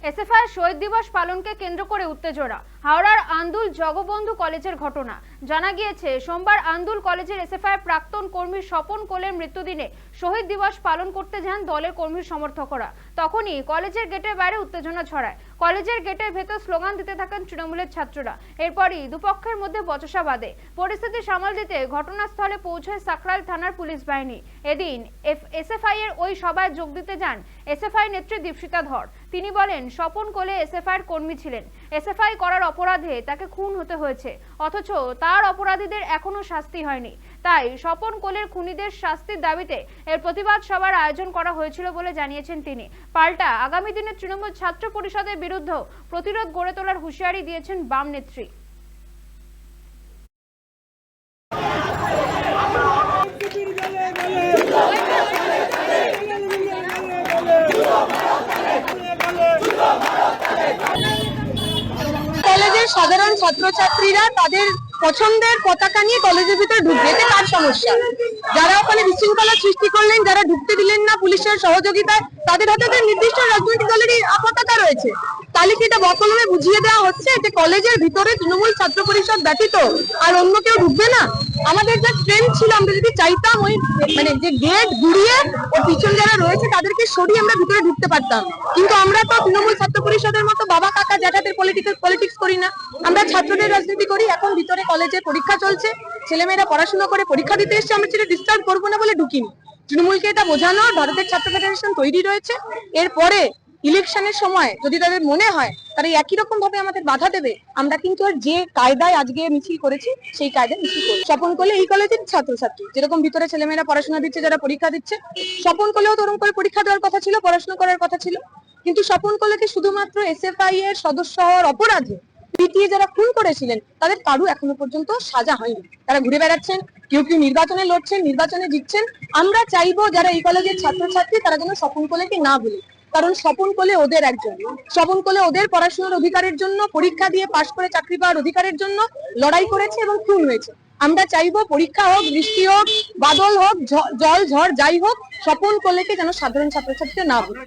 SFI শহীদ দিবস পালনকে কেন্দ্র করে উত্তেজনা। হাওড়ার আন্দুল জগবন্ধু কলেজের ঘটনা। জানা গিয়েছে সোমবার আন্দুল কলেজের এসএফআই প্রাক্তন কর্মী স্বপন কোলের মৃত্যুদিনে শহীদ দিবস পালন করতে যান দলের কর্মীর সমর্থকরা। তখনই কলেজের গেটের বাইরে উত্তেজনা ছড়ায়। কলেজের গেটের ভেতর স্লোগান দিতে থাকেন তৃণমূলের ছাত্ররা। এরপরই দুপক্ষের মধ্যে বচসা বাধে। পরিস্থিতি সামাল দিতে ঘটনাস্থলে পৌঁছায় সাকরাইল থানার পুলিশ বাহিনী। এদিন এসএফআই এর ওই সভায় যোগ দিতে যান এসএফআই নেত্রী দীপশিতা ধর। তিনি বলেন স্বপন কোলে এসএফআই এর কর্মী ছিলেন। এসএফআই করার অপরাধে তাকে খুন হতে হয়েছে, অথচ তার অপরাধীদের এখনো শাস্তি হয়নি। তাই স্বপন কোলের খুনিদের শাস্তির দাবিতে এর প্রতিবাদ সভার আয়োজন করা হয়েছিল বলে জানিয়েছেন তিনি। পাল্টা আগামী দিনে তৃণমূল ছাত্র পরিষদের বিরুদ্ধে প্রতিরোধ গড়ে তোলার হুঁশিয়ারি দিয়েছেন বাম নেত্রী। কলেজের সাধারণ ছাত্রছাত্রীরা তাদের পছন্দের পতাকা নিয়ে কলেজের ভিতরে ঢুকবে, এতে কার সমস্যা? যারা ওখানে বিশৃঙ্খলা সৃষ্টি করলেন, যারা ঢুকতে দিলেন না পুলিশের সহযোগিতায়, তাদের হাতে তো নির্দিষ্ট রাজনৈতিক দলেরই পতাকা রয়েছে। তাহলে কি এটা বকলমে বুঝিয়ে দেওয়া হচ্ছে যে কলেজের ভিতরে তৃণমূল ছাত্র পরিষদ ব্যতীত আর অন্য কেউ ঢুকবে না? আমাদের যা ট্রেন্ড ছিল, আমরা যদি চাইতাম ওই যে গেট ঘুরিয়ে ও পিছন যারা রয়েছে তাদেরকে সরিয়ে আমরা ভিতরে ঢুকতে পারতাম, কিন্তু আমরা তো তৃণমূল ছাত্র পরিষদের মতো বাবা কাকা জ্যাঠাদের পলিটিক্স করি না, আমরা ছাত্রদের রাজনীতি করি। এখন ভিতরে কলেজে পরীক্ষা চলছে, ছেলেমেয়েরা পড়াশোনা করে পরীক্ষা দিতে এসছে, আমরা সেটা ডিস্টার্ব করবো না বলে ঢুকিনি। তৃণমূলকে এটা বোঝানো, ভারতের ছাত্র ফেডারেশন তৈরি রয়েছে, এরপরে ইলেকশনের সময় যদি তাদের মনে হয় তারা একই রকম ভাবে আমাদের বাধা দেবে, আমরা কিন্তু আর যে কায়দায় আজকে মিছিল করেছি সেই কায়দায় মিছিল করি। স্বপন কোলে এই কলেজের ছাত্রছাত্রী, যেরকম ভিতরে ছেলেমেয়েরা পড়াশোনা দিচ্ছে, যারা পরীক্ষা দিচ্ছে, স্বপন কোলেও তরুণ করে পরীক্ষা দেওয়ার কথা ছিল, পড়াশোনা করার কথা ছিল, কিন্তু স্বপন কোলেকে শুধুমাত্র এসএফআই এর সদস্য হওয়ার অপরাধে পিটিয়ে যারা খুন করেছিলেন তাদের কারু এখনো পর্যন্ত সাজা হয়নি। তারা ঘুরে বেড়াচ্ছেন, কেউ কেউ নির্বাচনে লড়ছেন, নির্বাচনে জিতছেন। আমরা চাইবো যারা এই কলেজের ছাত্রছাত্রী তারা যেন স্বপন কোলেকে না ভুলে, কারণ স্বপন কোলে ওদের একজন। স্বপন কোলে ওদের পড়াশোনার অধিকারের জন্য, পরীক্ষা দিয়ে পাশ করে চাকরি পাওয়ার অধিকারের জন্য লড়াই করেছে এবং খুন হয়েছে। আমরা চাইবো পরীক্ষা হোক, বৃষ্টি হোক, বাদল হোক, জল ঝড় যাই হোক, স্বপন কোলেকে যেন সাধারণ ছাত্রছাত্রীরা না ভুলে।